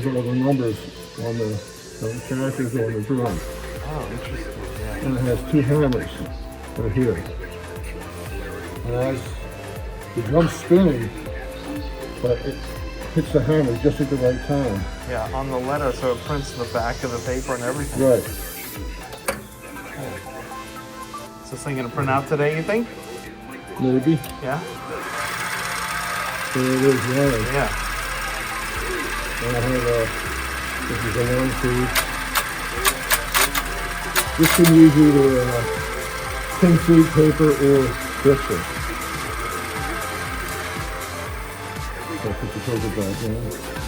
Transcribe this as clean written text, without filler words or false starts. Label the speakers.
Speaker 1: with all the numbers on the characters on the drum.
Speaker 2: Oh, interesting. Yeah.
Speaker 1: And it has two hammers right here. And as the drum's spinning, but it hits the hammer just at the right time.
Speaker 2: Yeah, on the letter, so it prints the back of the paper and everything.
Speaker 1: Right.
Speaker 2: Is this thing gonna print out today, you think?
Speaker 1: Maybe.
Speaker 2: Yeah?
Speaker 1: There it is running.
Speaker 2: Yeah.
Speaker 1: And I have this is a long piece. This can use either tin sheet paper or Bristol. So put the paper back in.